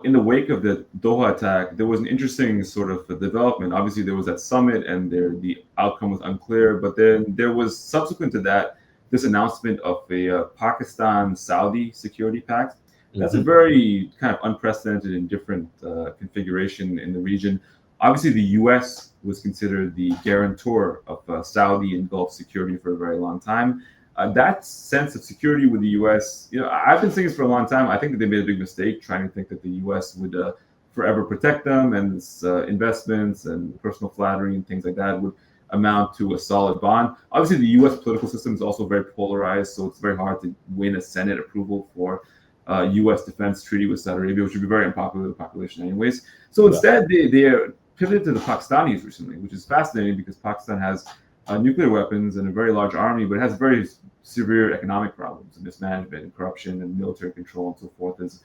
in the wake of the Doha attack, there was an interesting sort of development. Obviously, there was that summit, and the outcome was unclear. But then there was subsequent to that this announcement of a Pakistan-Saudi security pact. That's a Hmm. very kind of unprecedented and different configuration in the region. Obviously, the U.S. was considered the guarantor of Saudi and Gulf security for a very long time. That sense of security with the U.S., I've been saying this for a long time. I think that they made a big mistake trying to think that the U.S. would forever protect them, and its investments and personal flattery and things like that would amount to a solid bond. Obviously, the U.S. political system is also very polarized, so it's very hard to win a Senate approval for U.S. defense treaty with Saudi Arabia, which would be very unpopular with the population, anyways. So Yeah. instead, they pivoted to the Pakistanis recently, which is fascinating because Pakistan has nuclear weapons and a very large army, but it has very severe economic problems and mismanagement and corruption and military control and so forth is,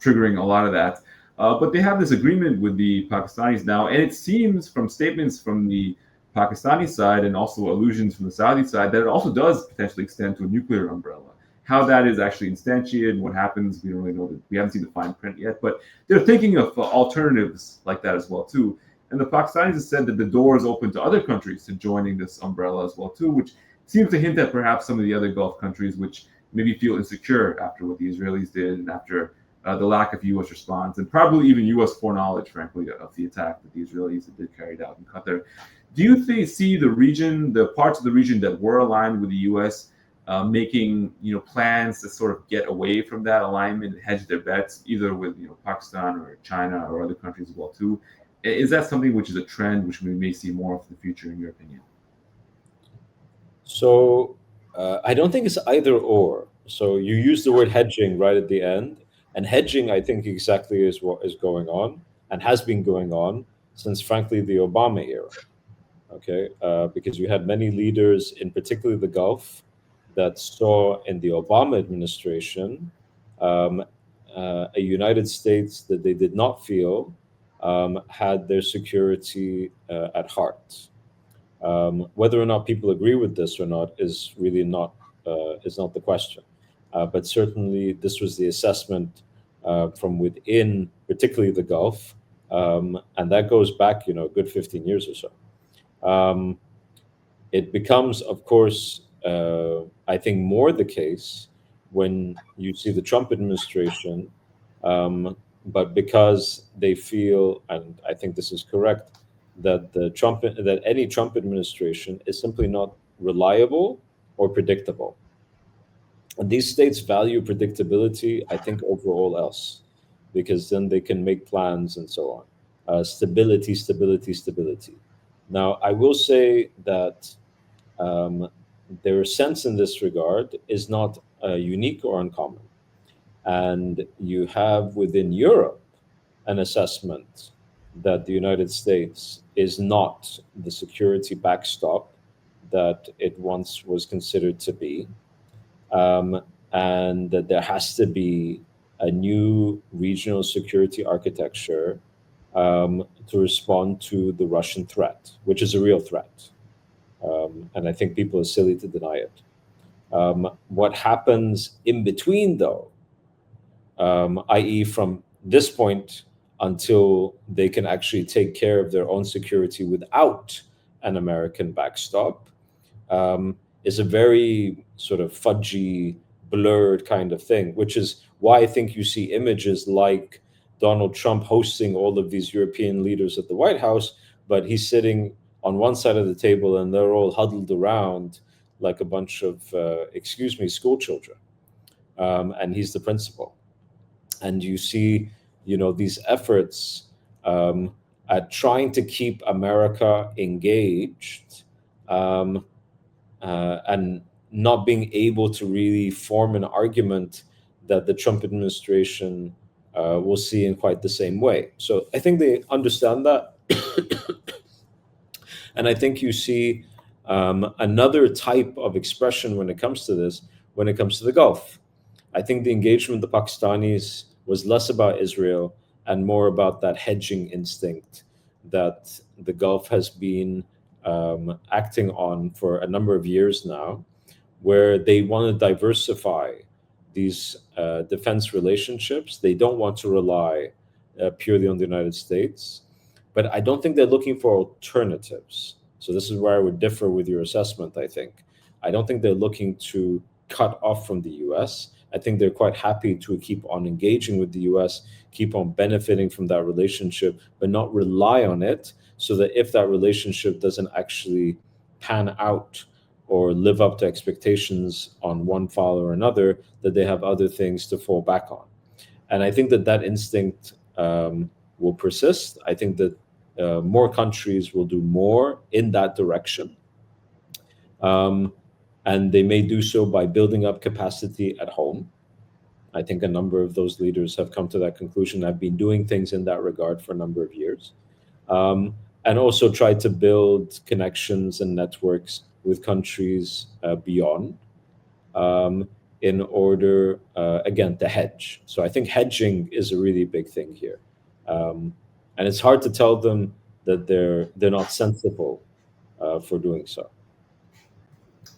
triggering a lot of that. But they have this agreement with the Pakistanis now, and it seems from statements from the Pakistani side and also allusions from the Saudi side that it also does potentially extend to a nuclear umbrella. How that is actually instantiated and what happens, we don't really know. We haven't seen the fine print yet, but they're thinking of alternatives like that as well too. And the Pakistanis have said that the door is open to other countries to joining this umbrella as well too, which seems to hint at perhaps some of the other Gulf countries which maybe feel insecure after what the Israelis did and after the lack of U.S. response and probably even U.S. foreknowledge, frankly, of the attack that the Israelis did carried out in Qatar. Do you see the region, the parts of the region that were aligned with the U.S. Making plans to sort of get away from that alignment and hedge their bets, either with Pakistan or China or other countries as well too? Is that something which is a trend which we may see more of in the future, in your opinion? So I don't think it's either or. So you use the word hedging right at the end, and hedging, I think, exactly is what is going on and has been going on since, frankly, the Obama era. Okay, because you had many leaders, in particular the Gulf, that saw in the Obama administration um, a United States that they did not feel had their security at heart. Whether or not people agree with this or not is not the question. But certainly, this was the assessment from within, particularly the Gulf, and that goes back, a good 15 years or so. Um, it becomes, of course, I think, more the case when you see the Trump administration, but because they feel, and I think this is correct, that any Trump administration is simply not reliable or predictable. And these states value predictability, I think, over all else, because then they can make plans and so on. Stability, stability, stability. Now, I will say that um, their sense in this regard is not unique or uncommon. And you have within Europe an assessment that the United States is not the security backstop that it once was considered to be, um, and that there has to be a new regional security architecture to respond to the Russian threat, which is a real threat. And I think people are silly to deny it. What happens in between, though, i.e., from this point until they can actually take care of their own security without an American backstop, is a very sort of fudgy, blurred kind of thing, which is why I think you see images like Donald Trump hosting all of these European leaders at the White House, but he's sitting on one side of the table and they're all huddled around like a bunch of, excuse me, school children. And he's the principal. And you see, these efforts at trying to keep America engaged, um, and not being able to really form an argument that the Trump administration will see in quite the same way. So I think they understand that. And I think you see another type of expression when it comes to this, when it comes to the Gulf. I think the engagement with the Pakistanis was less about Israel and more about that hedging instinct that the Gulf has been acting on for a number of years now, where they want to diversify these defense relationships. They don't want to rely purely on the United States, but I don't think they're looking for alternatives. So this is where I would differ with your assessment. I don't think they're looking to cut off from the U.S. I think they're quite happy to keep on engaging with the U.S., keep on benefiting from that relationship, but not rely on it. So that if that relationship doesn't actually pan out or live up to expectations on one file or another, that they have other things to fall back on. And I think that that instinct will persist. I think that more countries will do more in that direction. Um, and they may do so by building up capacity at home. I think a number of those leaders have come to that conclusion. I've been doing things in that regard for a number of years. And also try to build connections and networks with countries beyond, in order, again, to hedge. So I think hedging is a really big thing here. And it's hard to tell them that they're not sensible for doing so.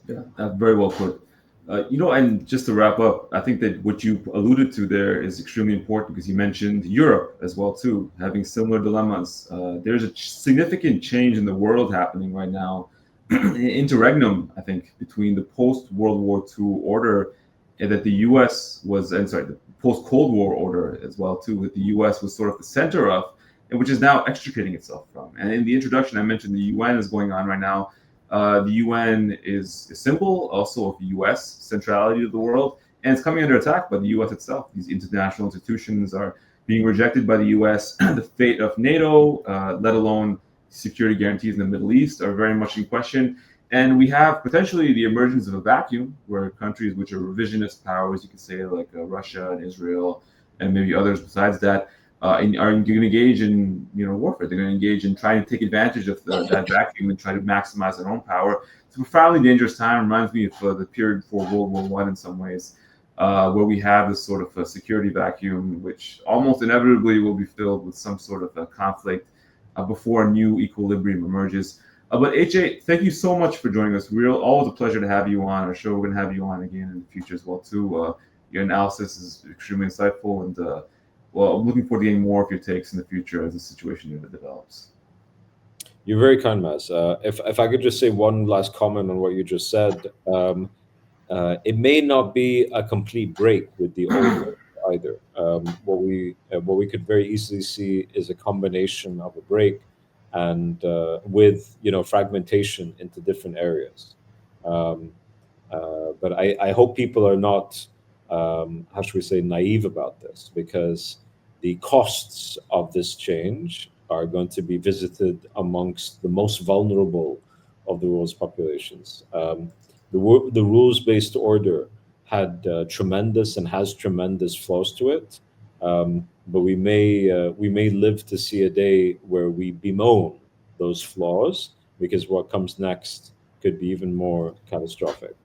Yeah, very well put. And just to wrap up, I think that what you alluded to there is extremely important because you mentioned Europe as well too, having similar dilemmas. There's a significant change in the world happening right now, interregnum, I think, between the post World War II order and that the U.S. was, and sorry, the post Cold War order as well too, that the U.S. was sort of the center of, and which is now extricating itself from. And in the introduction, I mentioned the UN is going on right now. The UN is a symbol also of the US centrality of the world, and it's coming under attack by the US itself. These international institutions are being rejected by the US. The fate of NATO, let alone security guarantees in the Middle East, are very much in question. And we have potentially the emergence of a vacuum where countries which are revisionist powers, you could say like Russia and Israel, and maybe others besides that, are going to engage in warfare. They're going to engage in trying to take advantage of that vacuum and try to maximize their own power. It's a profoundly dangerous time. Reminds me of the period before World War One in some ways, where we have this sort of a security vacuum, which almost inevitably will be filled with some sort of a conflict before a new equilibrium emerges. But HA, thank you so much for joining us. Always a pleasure to have you on our show. We're going to have you on again in the future as well too. Your analysis is extremely insightful, and well, I'm looking forward to getting more of your takes in the future as the situation develops. You're very kind, Maz. If I could just say one last comment on what you just said, it may not be a complete break with the old world either. What we could very easily see is a combination of a break and with fragmentation into different areas. Um, but I hope people are not, how should we say, naive about this, because the costs of this change are going to be visited amongst the most vulnerable of the world's populations. The rules-based order had tremendous and has tremendous flaws to it, but we may live to see a day where we bemoan those flaws because what comes next could be even more catastrophic.